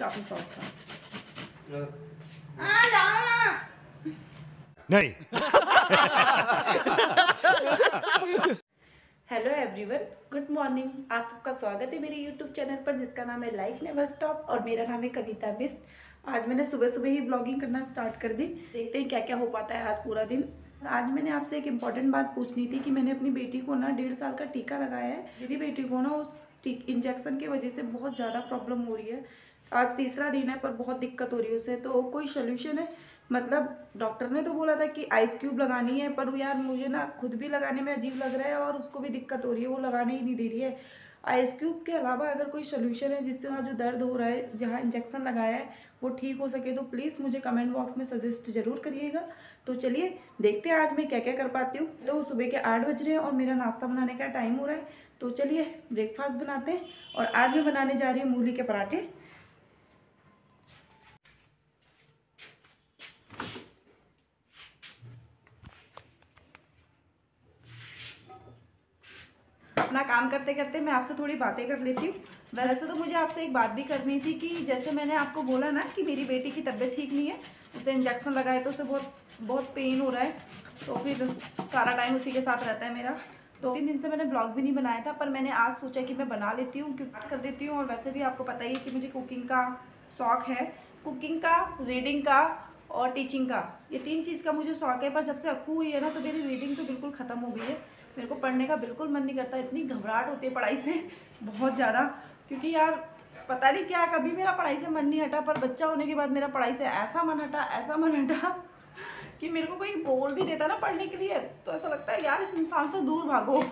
काफी शौक था। नहीं। Hello everyone, good morning. आप सबका स्वागत है मेरे यूट्यूब चैनल पर जिसका नाम है लाइफ नेवर स्टॉप और मेरा नाम है कविता बिस्ट। आज मैंने सुबह सुबह ही ब्लॉगिंग करना स्टार्ट कर दी। देखते हैं क्या क्या हो पाता है आज पूरा दिन। आज मैंने आपसे एक इम्पॉर्टेंट बात पूछनी थी कि मैंने अपनी बेटी को ना 1.5 साल का टीका लगाया है। मेरी बेटी को ना उस इंजेक्शन की वजह से बहुत ज़्यादा प्रॉब्लम हो रही है। आज तीसरा दिन है पर बहुत दिक्कत हो रही है उसे। तो कोई सोल्यूशन है? मतलब डॉक्टर ने तो बोला था कि आइस क्यूब लगानी है, पर यार मुझे ना खुद भी लगाने में अजीब लग रहा है और उसको भी दिक्कत हो रही है, वो लगाने ही नहीं दे रही है। आइस क्यूब के अलावा अगर कोई सोल्यूशन है जिससे वहाँ जो दर्द हो रहा है, जहाँ इंजेक्शन लगाया है, वो ठीक हो सके तो प्लीज़ मुझे कमेंट बॉक्स में सजेस्ट ज़रूर करिएगा। तो चलिए देखते हैं आज मैं क्या क्या कर पाती हूँ। तो सुबह के 8 बज रहे हैं और मेरा नाश्ता बनाने का टाइम हो रहा है। तो चलिए ब्रेकफास्ट बनाते हैं। और आज मैं बनाने जा रही हूँ मूली के पराठे। अपना काम करते करते मैं आपसे थोड़ी बातें कर लेती हूँ। वैसे तो मुझे आपसे एक बात भी करनी थी कि जैसे मैंने आपको बोला ना कि मेरी बेटी की तबीयत ठीक नहीं है, उसे इंजेक्शन लगाए तो उसे बहुत पेन हो रहा है, तो फिर सारा टाइम उसी के साथ रहता है मेरा। तो 3 दिन से मैंने ब्लॉग भी नहीं बनाया था, पर मैंने आज सोचा कि मैं बना लेती हूँ, क्योंकि कर देती हूँ। और वैसे भी आपको पता ही है कि मुझे कुकिंग का शौक़ है, कुकिंग का, रीडिंग का और टीचिंग का, ये 3 चीज़ का मुझे शौक़ है। पर जब से अक्कू हुई है ना तो मेरी रीडिंग तो बिल्कुल ख़त्म हो गई है। मेरे को पढ़ने का बिल्कुल मन नहीं करता, इतनी घबराहट होती है पढ़ाई से बहुत ज़्यादा। क्योंकि यार पता नहीं क्या, कभी मेरा पढ़ाई से मन नहीं हटा, पर बच्चा होने के बाद मेरा पढ़ाई से ऐसा मन हटा कि मेरे को कोई बोल भी देता ना पढ़ने के लिए तो ऐसा लगता है यार इस इंसान से दूर भागो।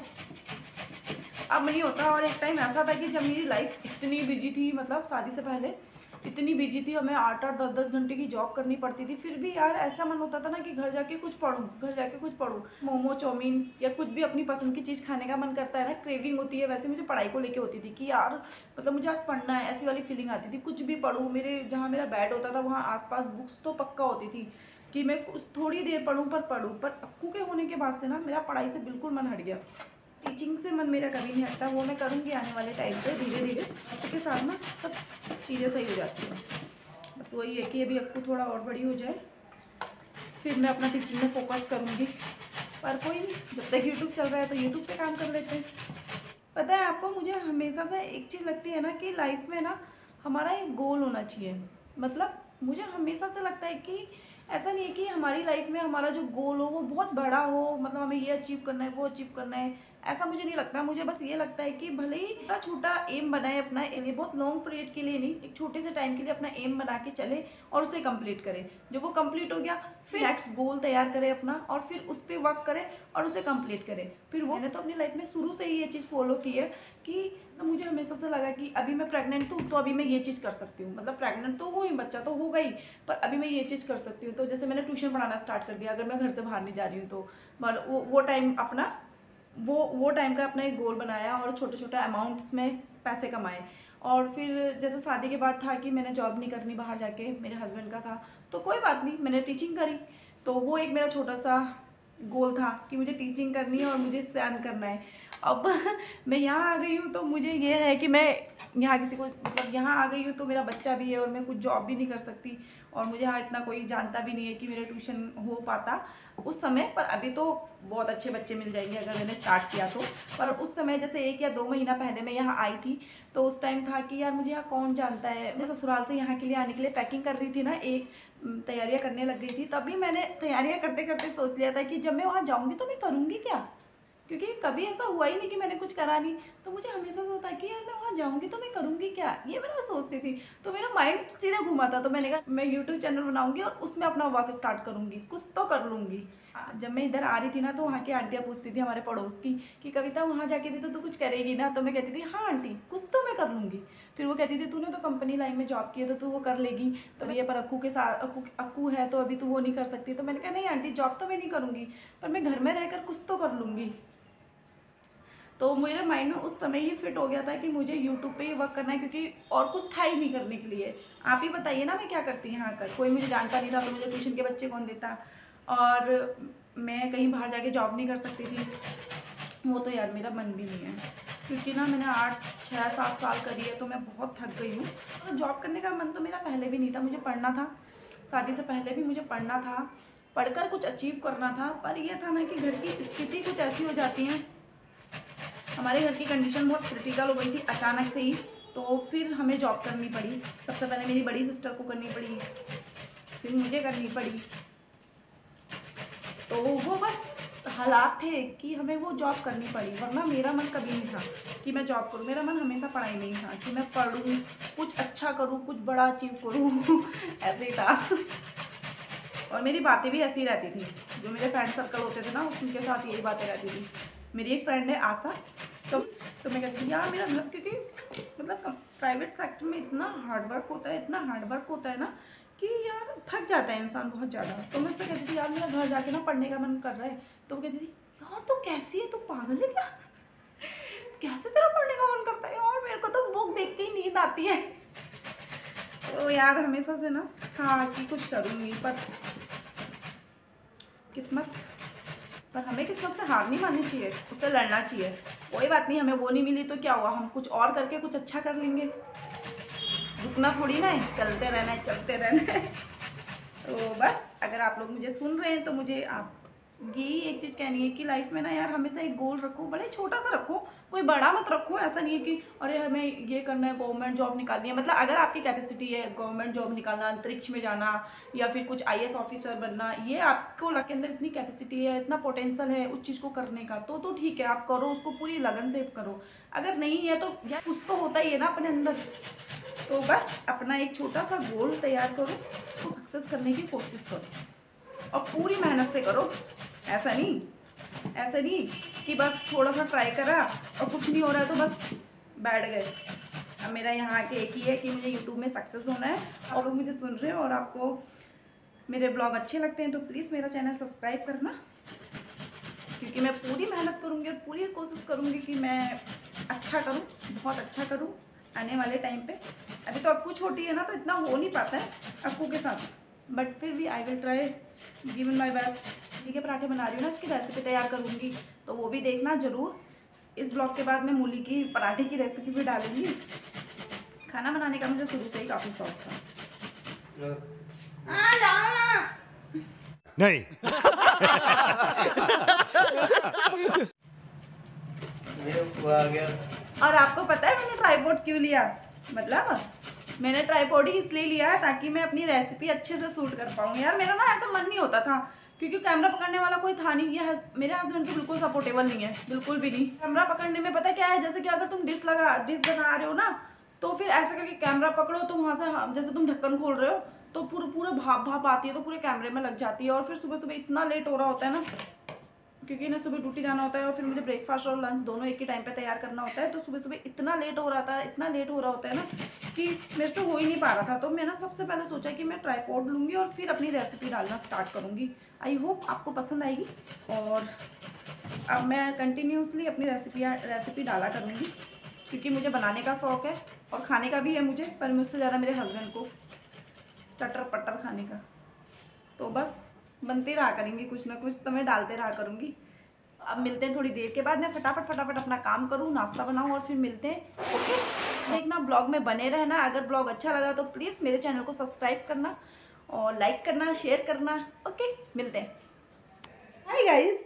अब नहीं होता। और एक टाइम ऐसा था कि जब मेरी लाइफ इतनी बिजी थी, मतलब शादी से पहले इतनी बिजी थी, हमें 8-8 10-10 घंटे की जॉब करनी पड़ती थी, फिर भी यार ऐसा मन होता था ना कि घर जाके कुछ पढूं। मोमो, चाउमीन या कुछ भी अपनी पसंद की चीज़ खाने का मन करता है ना, क्रेविंग होती है। वैसे मुझे पढ़ाई को लेके होती थी कि यार मतलब मुझे आज पढ़ना है, ऐसी वाली फीलिंग आती थी। कुछ भी पढूं, मेरे जहाँ मेरा बेड होता था वहाँ आसपास बुक्स तो पक्का होती थी कि मैं कुछ थोड़ी देर पढूं। पर अक्कू के होने के बाद से ना मेरा पढ़ाई से बिल्कुल मन हट गया। टीचिंग से मन मेरा कभी नहीं हटता, वो मैं करूँगी आने वाले टाइम पे धीरे धीरे। उसके साथ ना सब चीज़ें सही हो जाती हैं। बस वही है कि अभी अक्कू थोड़ा और बड़ी हो जाए फिर मैं अपना टीचिंग में फोकस करूँगी। पर कोई नहीं, जब तक यूट्यूब चल रहा है तो यूट्यूब पे काम कर लेते हैं। पता है आपको, मुझे हमेशा से एक चीज़ लगती है ना कि लाइफ में ना हमारा एक गोल होना चाहिए। मतलब मुझे हमेशा से लगता है कि ऐसा नहीं है कि हमारी लाइफ में हमारा जो गोल हो वो बहुत बड़ा हो, मतलब हमें ये अचीव करना है, वो अचीव करना है, ऐसा मुझे नहीं लगता। मुझे बस ये लगता है कि भले ही छोटा छोटा एम बनाए अपना, ये बहुत लॉन्ग पीरियड के लिए नहीं, एक छोटे से टाइम के लिए अपना एम बना के चले और उसे कंप्लीट करे। जब वो कंप्लीट हो गया फिर नेक्स्ट गोल तैयार करे अपना और फिर उस पर वर्क करे और उसे कंप्लीट करे। फिर वो मैंने तो अपनी लाइफ में शुरू से ही ये चीज़ फॉलो की है कि मुझे हमेशा से लगा कि अभी मैं प्रेग्नेंट हूँ तो अभी मैं ये चीज़ कर सकती हूँ। मतलब प्रेग्नेंट तो हुई, बच्चा तो हो गई, पर अभी मैं ये चीज़ कर सकती हूँ। तो जैसे मैंने ट्यूशन पढ़ाना स्टार्ट कर दिया, अगर मैं घर से बाहर नहीं जा रही हूँ तो वो टाइम अपना वो टाइम का अपना एक गोल बनाया और छोटे छोटे अमाउंट्स में पैसे कमाए। और फिर जैसे शादी के बाद था कि मैंने जॉब नहीं करनी बाहर जाके, मेरे हस्बैंड का था तो कोई बात नहीं, मैंने टीचिंग करी। तो वो एक मेरा छोटा सा गोल था कि मुझे टीचिंग करनी है और मुझे इससे अर्न करना है। अब मैं यहाँ आ गई हूँ तो मुझे ये है कि मैं यहाँ किसी को, मतलब यहाँ आ गई हूँ तो मेरा बच्चा भी है और मैं कुछ जॉब भी नहीं कर सकती और मुझे यहाँ इतना कोई जानता भी नहीं है कि मेरा ट्यूशन हो पाता उस समय। पर अभी तो बहुत अच्छे बच्चे मिल जाएंगे अगर मैंने स्टार्ट किया तो। पर उस समय जैसे 1 या 2 महीना पहले मैं यहाँ आई थी तो उस टाइम था कि यार मुझे यहाँ कौन जानता है। मैं ससुराल से यहाँ के लिए आने के लिए पैकिंग कर रही थी ना, एक तैयारियाँ करने लग गई थी, तभी मैंने तैयारियाँ करते करते सोच लिया था कि जब मैं वहाँ जाऊँगी तो मैं करूँगी क्या, क्योंकि कभी ऐसा हुआ ही नहीं कि मैंने कुछ करा नहीं। तो मुझे हमेशा से होता कि यार मैं वहाँ जाऊँगी तो मैं करूँगी क्या, ये मैं सोचती थी। तो मेरा माइंड सीधा घुमा था, तो मैंने कहा मैं यूट्यूब चैनल बनाऊँगी और उसमें अपना वर्क स्टार्ट करूँगी, कुछ तो कर लूँगी। जब मैं इधर आ रही थी ना तो वहाँ की आंटियाँ पूछती थी हमारे पड़ोस की कि कविता वहाँ जाके भी तो तू कुछ करेगी ना। तो मैं कहती थी हाँ आंटी कुछ तो मैं कर लूँगी। फिर वो कहती थी तूने तो कंपनी लाइन में जॉब की है तो तू वो कर लेगी, तो ये पर अक्कू के साथ अक्कू है तो अभी तू वो नहीं कर सकती। तो मैंने कहा नहीं आंटी जॉब तो मैं नहीं करूँगी, पर मैं घर में रहकर कुछ तो कर लूँगी। तो मेरे माइंड में उस समय ही फिट हो गया था कि मुझे यूट्यूब पे ही वर्क करना है, क्योंकि और कुछ था ही नहीं करने के लिए। आप ही बताइए ना मैं क्या करती यहाँ आकर, कोई मुझे जानता नहीं था तो मुझे ट्यूशन के बच्चे कौन देता, और मैं कहीं बाहर जाके जॉब नहीं कर सकती थी। वो तो यार मेरा मन भी नहीं है, क्योंकि ना मैंने 8, 6, 7 साल करी है तो मैं बहुत थक गई हूँ। और जॉब करने का मन तो मेरा पहले भी नहीं था, मुझे पढ़ना था, शादी से पहले भी मुझे पढ़ना था, पढ़कर कुछ अचीव करना था। पर ये था ना कि घर की स्थिति कुछ ऐसी हो जाती है, हमारे घर की कंडीशन बहुत क्रिटिकल हो गई थी अचानक से ही, तो फिर हमें जॉब करनी पड़ी। सबसे पहले मेरी बड़ी सिस्टर को करनी पड़ी, फिर मुझे करनी पड़ी। तो वो बस हालात थे कि हमें वो जॉब करनी पड़ी, वरना मेरा मन कभी नहीं था कि मैं जॉब करूँ। मेरा मन हमेशा पढ़ाई में ही था कि मैं पढ़ूँ, कुछ अच्छा करूँ, कुछ बड़ा अचीव करूँ ऐसे ही था। और मेरी बातें भी ऐसी रहती थी, जो मेरे फ्रेंड सर्कल होते थे ना उनके साथ यही बातें रहती थी। मेरी एक फ्रेंड है आशा, तो मैं कहती थी यार मेरा घर, क्योंकि मतलब प्राइवेट सेक्टर में इतना हार्डवर्क होता है, इतना हार्डवर्क होता है ना कि यार थक जाता है इंसान बहुत ज़्यादा। तो मैं उससे कहती थी यार मेरा घर जाके ना पढ़ने का मन कर रहा है। तो वो कहती थी यार तू कैसी है, तू पागल है क्या, कैसे तेरा पढ़ने का मन करता है यार, मेरे को तो बुक देख के ही नींद आती है। तो यार हमेशा से ना हाँ कि कुछ करूँगी, पर हमें किस्मत से हार नहीं माननी चाहिए, उससे लड़ना चाहिए। कोई बात नहीं, हमें वो नहीं मिली तो क्या हुआ, हम कुछ और करके कुछ अच्छा कर लेंगे। रुकना थोड़ी ना है, चलते रहना है, चलते रहना है। तो बस अगर आप लोग मुझे सुन रहे हैं तो मुझे आप यही एक चीज़ कहनी है कि लाइफ में ना यार हमेशा एक गोल रखो, भले छोटा सा रखो, कोई बड़ा मत रखो। ऐसा नहीं है कि अरे हमें ये करना है, गवर्नमेंट जॉब निकालनी है। मतलब अगर आपकी कैपेसिटी है गवर्नमेंट जॉब निकालना, अंतरिक्ष में जाना, या फिर कुछ IAS ऑफिसर बनना, ये आपको के अंदर इतनी कैपेसिटी है, इतना पोटेंशियल है उस चीज़ को करने का, तो ठीक है, आप करो, उसको पूरी लगन से करो। अगर नहीं है तो यार कुछ तो होता ही है ना अपने अंदर। तो बस अपना एक छोटा सा गोल तैयार करो, तो सक्सेस करने की कोशिश करो और पूरी मेहनत से करो। ऐसा नहीं कि बस थोड़ा सा ट्राई करा और कुछ नहीं हो रहा है तो बस बैठ गए। अब मेरा यहाँ के एक ही है कि मुझे यूट्यूब में सक्सेस होना है। और लोग मुझे सुन रहे हो और आपको मेरे ब्लॉग अच्छे लगते हैं तो प्लीज़ मेरा चैनल सब्सक्राइब करना, क्योंकि मैं पूरी मेहनत करूँगी और पूरी कोशिश करूँगी कि मैं अच्छा करूँ, बहुत अच्छा करूँ आने वाले टाइम पे। अभी तो अक्कू छोटी है ना तो इतना हो नहीं पाता है अक्कू के साथ, बट फिर भी I will try given my best. ठीक है, पराठे बना रही हूँ ना, इसकी रेसिपी तैयार करूँगी तो वो भी देखना ज़रूर। इस ब्लॉग के बाद मैं मूली की पराठे की रेसिपी भी डालूँगी। खाना बनाने का मुझे शुरू से ही काफ़ी शौक था। नहीं आ गया। और आपको पता है मैंने ट्राइपॉड क्यों लिया? मतलब मैंने ट्राइपॉड ही इसलिए लिया है ताकि मैं अपनी रेसिपी अच्छे से शूट कर पाऊँ। यार मेरा ना ऐसा मन नहीं होता था, क्योंकि कैमरा पकड़ने वाला कोई था नहीं। ये मेरे हस्बैंड तो बिल्कुल सपोर्टेबल नहीं है, बिल्कुल भी नहीं। कैमरा पकड़ने में पता क्या है, जैसे कि अगर तुम डिश बना रहे हो ना, तो फिर ऐसा करके कैमरा पकड़ो तो वहाँ से जैसे तुम ढक्कन खोल रहे हो तो पूरा भाप आती है, तो पूरे कैमरे में लग जाती है। और फिर सुबह सुबह इतना लेट हो रहा होता है ना, क्योंकि इन्हें सुबह ड्यूटी जाना होता है और फिर मुझे ब्रेकफास्ट और लंच दोनों एक ही टाइम पे तैयार करना होता है। तो सुबह सुबह इतना लेट हो रहा होता है ना कि मेरे से हो ही नहीं पा रहा था। तो मैं ना सबसे पहले सोचा कि मैं ट्राइपॉड लूँगी और फिर अपनी रेसिपी डालना स्टार्ट करूँगी। आई होप आपको पसंद आएगी। और अब मैं कंटिन्यूसली अपनी रेसिपी डाला करूँगी, क्योंकि मुझे बनाने का शौक़ है और खाने का भी है मुझे, पर मुझसे ज़्यादा मेरे हस्बैंड को चटर पटर खाने का। तो बस बनते रहा करेंगे कुछ ना कुछ, तो मैं डालते रहा करूँगी। अब मिलते हैं थोड़ी देर के बाद। मैं फटाफट अपना काम करूँ, नाश्ता बनाऊँ और फिर मिलते हैं। ओके, देखना ब्लॉग में बने रहना। अगर ब्लॉग अच्छा लगा तो प्लीज़ मेरे चैनल को सब्सक्राइब करना और लाइक करना, शेयर करना। ओके, मिलते हैं। हाय गाइस,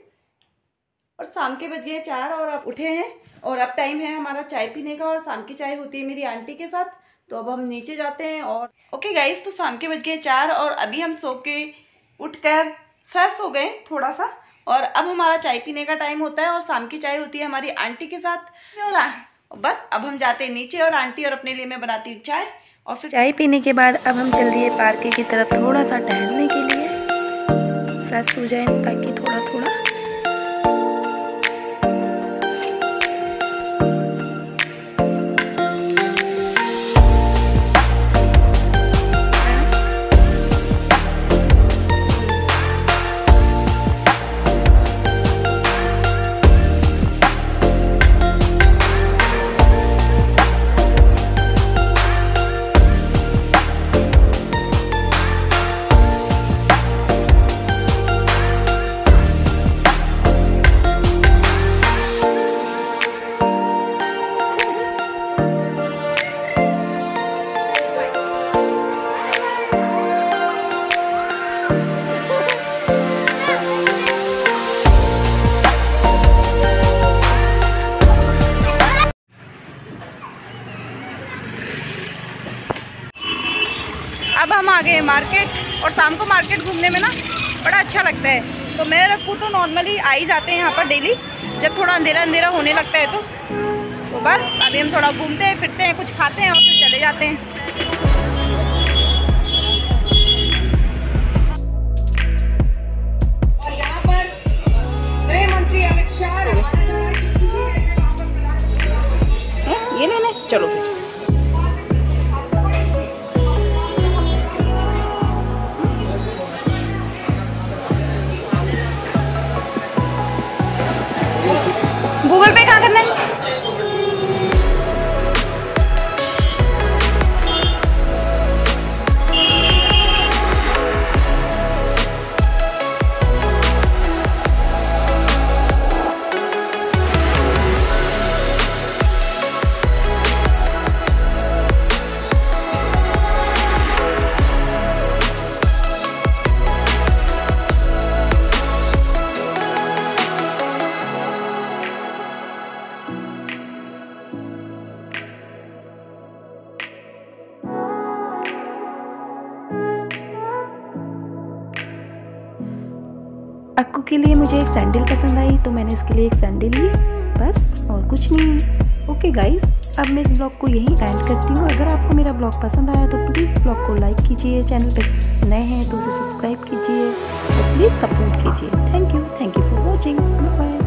और शाम के बज गए 4 और आप उठे हैं और अब टाइम है हमारा चाय पीने का। और शाम की चाय होती है मेरी आंटी के साथ। तो अब हम नीचे जाते हैं। और ओके गाइस, तो शाम के बज गए 4 और अभी हम सो के उठकर फ्रेश हो गए थोड़ा सा, और अब हमारा चाय पीने का टाइम होता है। और शाम की चाय होती है हमारी आंटी के साथ। और बस अब हम जाते हैं नीचे और आंटी और अपने लिए मैं बनाती हूँ चाय। और फिर चाय पीने के बाद अब हम चल दिए पार्क की तरफ थोड़ा सा टहलने के लिए, फ्रेश हो जाए ताकि थोड़ा अब हम आ गए हैं मार्केट, और शाम को मार्केट घूमने में ना बड़ा अच्छा लगता है। तो मैं रखूँ तो नॉर्मली आ ही जाते हैं यहाँ पर डेली, जब थोड़ा अंधेरा अंधेरा होने लगता है तो बस अभी हम थोड़ा घूमते हैं फिरते हैं, कुछ खाते हैं और फिर चले जाते हैं। और यहाँ पर गृह मंत्री अमित शाह ये नहीं चलो फिर। गूगल पे कहाँ करना है? अक्कू के लिए मुझे एक सैंडल पसंद आई तो मैंने इसके लिए एक सैंडल ली, बस और कुछ नहीं। ओके गाइस, अब मैं इस ब्लॉग को यहीं एंड करती हूँ। अगर आपको मेरा ब्लॉग पसंद आया तो प्लीज़ ब्लॉग को लाइक कीजिए, चैनल पे नए हैं तो उसे सब्सक्राइब कीजिए, तो प्लीज़ सपोर्ट कीजिए। Thank you for watching. Bye.